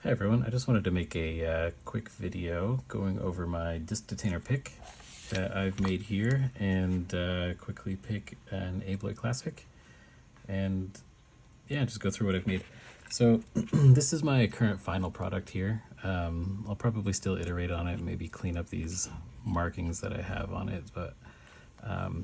Hi everyone, I just wanted to make a quick video going over my disc detainer pick that I've made here and quickly pick an Abloy Classic and yeah, just go through what I've made. So this is my current final product here. I'll probably still iterate on it, maybe clean up these markings that I have on it, but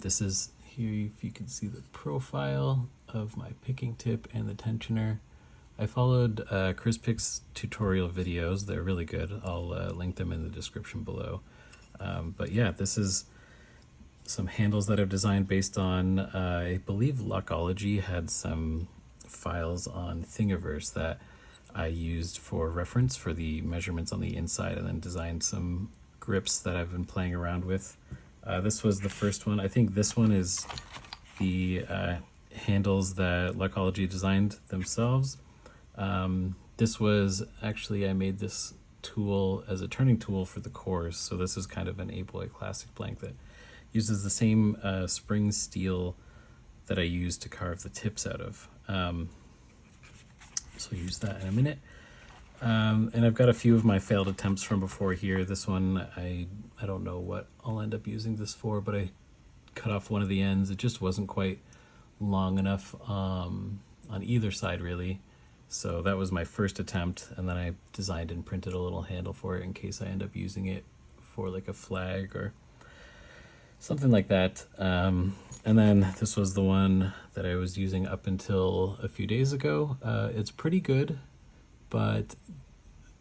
this is here, if you can see the profile of my picking tip and the tensioner. I followed Crispix tutorial videos. They're really good. I'll link them in the description below. But yeah, this is some handles that I've designed based on, I believe Lockology had some files on Thingiverse that I used for reference for the measurements on the inside, and then designed some grips that I've been playing around with. This was the first one. I think this one is the handles that Lockology designed themselves. This was actually, I made this tool as a turning tool for the cores. So this is kind of an Abloy Classic blank that uses the same spring steel that I used to carve the tips out of. So I'll use that in a minute. And I've got a few of my failed attempts from before here. This one, I don't know what I'll end up using this for, but I cut off one of the ends. It just wasn't quite long enough on either side really. So that was my first attempt, and then I designed and printed a little handle for it in case I end up using it for like a flag or something like that. And then this was the one that I was using up until a few days ago. It's pretty good, but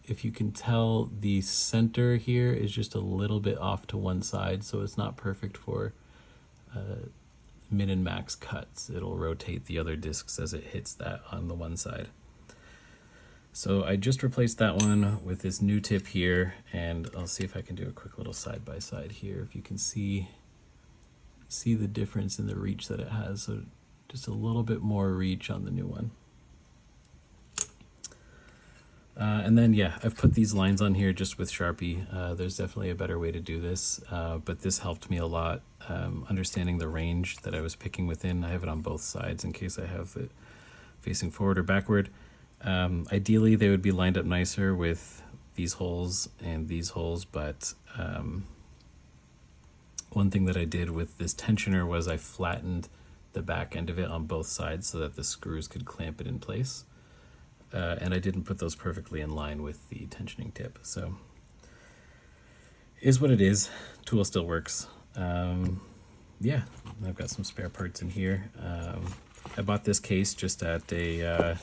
if you can tell, the center here is just a little bit off to one side, so it's not perfect for min and max cuts. It'll rotate the other discs as it hits that on the one side. So I just replaced that one with this new tip here, and I'll see if I can do a quick little side by side here. If you can see the difference in the reach that it has. So just a little bit more reach on the new one. And then, yeah, I've put these lines on here just with Sharpie. There's definitely a better way to do this, but this helped me a lot, understanding the range that I was picking within. I have it on both sides in case I have it facing forward or backward. Ideally, they would be lined up nicer with these holes and these holes, but one thing that I did with this tensioner was I flattened the back end of it on both sides so that the screws could clamp it in place. And I didn't put those perfectly in line with the tensioning tip. So is what it is. Tool still works. Yeah, I've got some spare parts in here. I bought this case just at a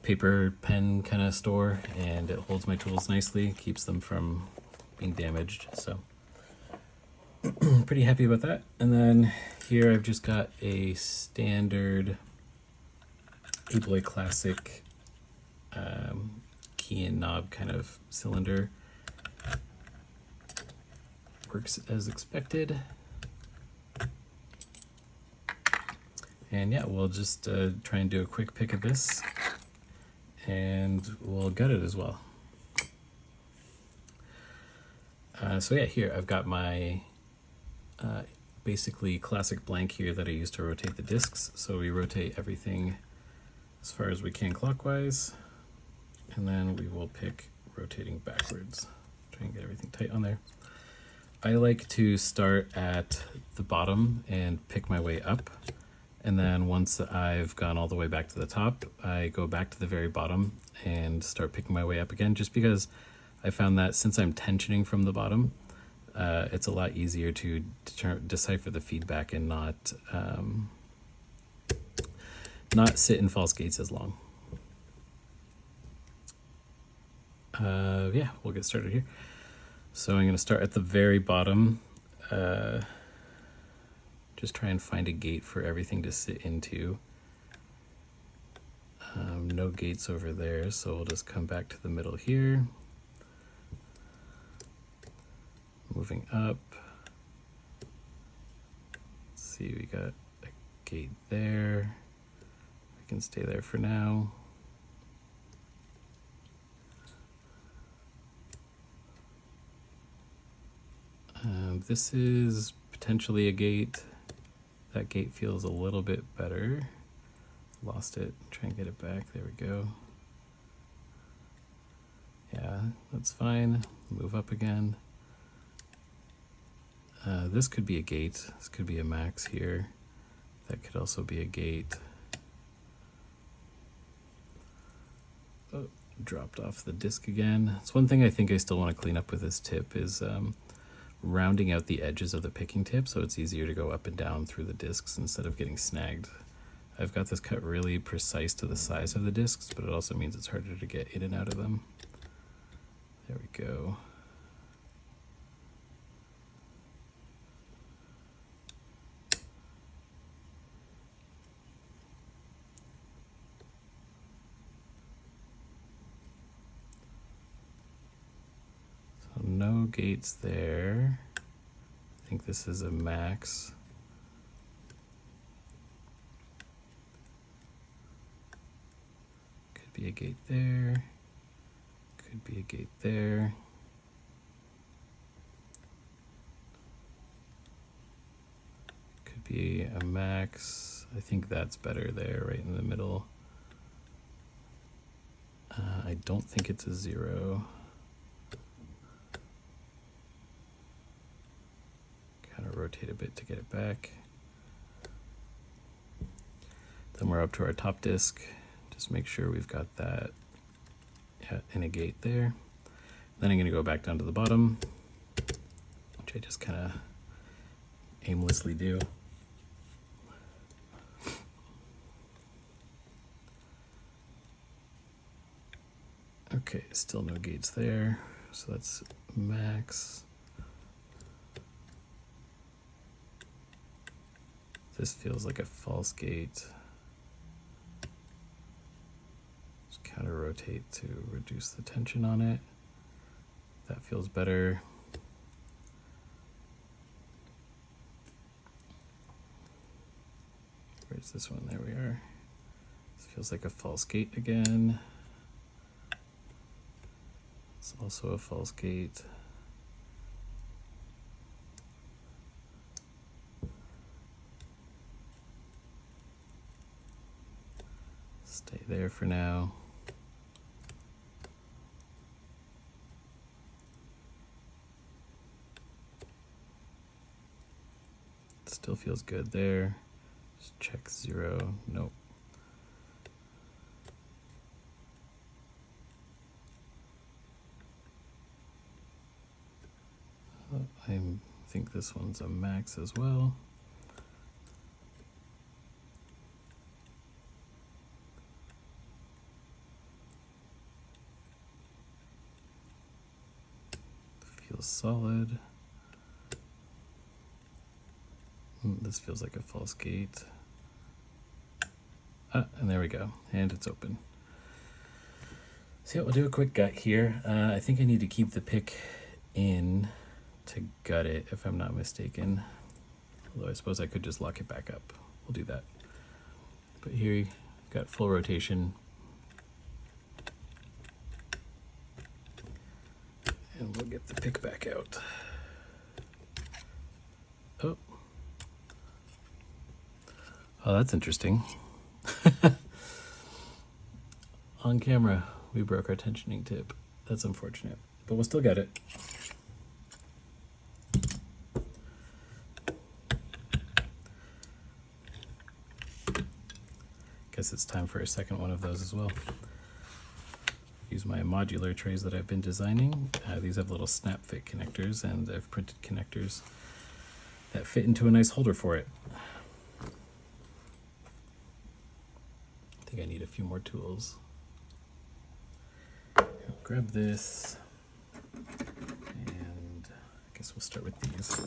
paper pen kind of store, and it holds my tools nicely, keeps them from being damaged. So pretty happy about that. And then here I've just got a standard Abloy Classic key and knob kind of cylinder. Works as expected. And yeah, we'll just try and do a quick pick of this, and we'll gut it as well. So yeah, here I've got my basically classic blank here that I use to rotate the discs. So we rotate everything as far as we can clockwise, and then we will pick rotating backwards. Try and get everything tight on there. I like to start at the bottom and pick my way up. And then once I've gone all the way back to the top, I go back to the very bottom and start picking my way up again, just because I found that since I'm tensioning from the bottom, it's a lot easier to decipher the feedback and not sit in false gates as long. Yeah, we'll get started here. So I'm going to start at the very bottom. Just try and find a gate for everything to sit into. No gates over there, so we'll just come back to the middle here. Moving up. Let's see, we got a gate there. I can stay there for now. This is potentially a gate. That gate feels a little bit better. Lost it. Try and get it back. There we go. that's fine. Move up again. This could be a gate. This could be a max here. That could also be a gate. Oh, dropped off the disc again. It's one thing I think I still want to clean up with this tip is rounding out the edges of the picking tip so it's easier to go up and down through the discs instead of getting snagged. I've got this cut really precise to the size of the discs, but it also means it's harder to get in and out of them. There we go. So no gates there. I think this is a max. Could be a gate there. Could be a gate there. Could be a max. I think that's better there, right in the middle. I don't think it's a 0. Kind of rotate a bit to get it back. Then we're up to our top disc. Just make sure we've got that in a gate there. Then I'm going to go back down to the bottom, which I just kind of aimlessly do. Okay, still no gates there, so that's max. This feels like a false gate. Just counter rotate to reduce the tension on it. That feels better. Where's this one? There we are. This feels like a false gate again. It's also a false gate. Stay there for now. Still feels good there. Just check 0. Nope. I think this one's a max as well. Feels solid. This feels like a false gate. And there we go. And it's open. So yeah, we'll do a quick gut here. I think I need to keep the pick in to gut it, if I'm not mistaken. Although I suppose I could just lock it back up. We'll do that. But here you got full rotation. And we'll get the pick back out. Oh, that's interesting. On camera, we broke our tensioning tip. That's unfortunate, but we'll still get it. Guess it's time for a second one of those as well. Use my modular trays that I've been designing. These have little snap fit connectors, and I've printed connectors that fit into a nice holder for it. I think I need a few more tools. Grab this, and I guess we'll start with these.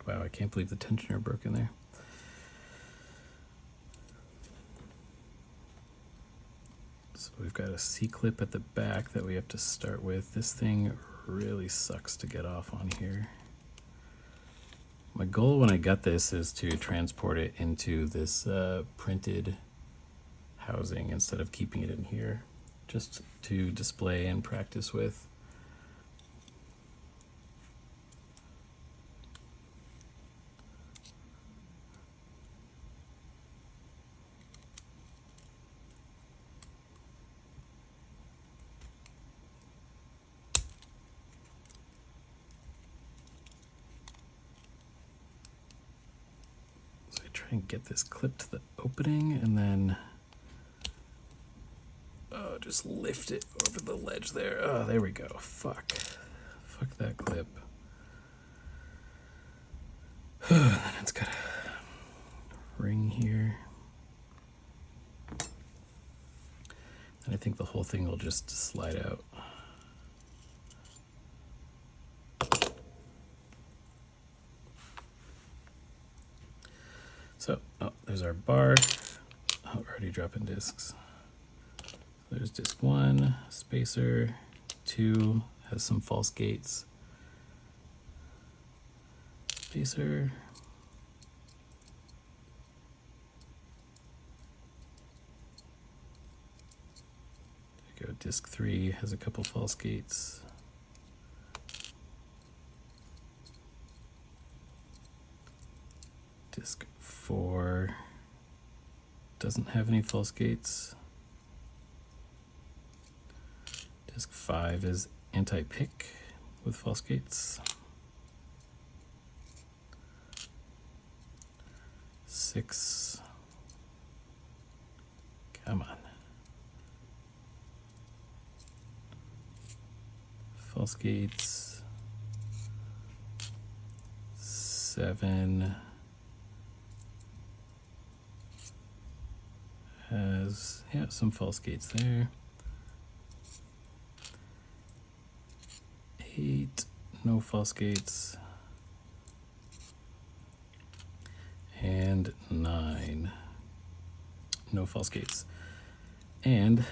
Wow, I can't believe the tensioner broke in there. So we've got a C-clip at the back that we have to start with. This thing really sucks to get off on here. My goal when I got this is to transport it into this printed housing instead of keeping it in here, just to display and practice with. and get this clip to the opening, and then just lift it over the ledge there. Oh, there we go. Fuck that clip. Then it's got a ring here. And I think the whole thing will just slide out. So, there's our bar. We're already dropping discs. There's disc 1, spacer, 2, has some false gates. Spacer. There we go, disc 3 has a couple false gates. Disc 4 doesn't have any false gates. Disc 5 is anti-pick with false gates. 6, come on. False gates. 7 has, yeah, some false gates there. 8, no false gates. And 9, no false gates. And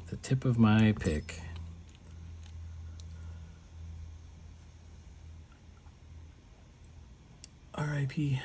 the tip of my pick, RIP.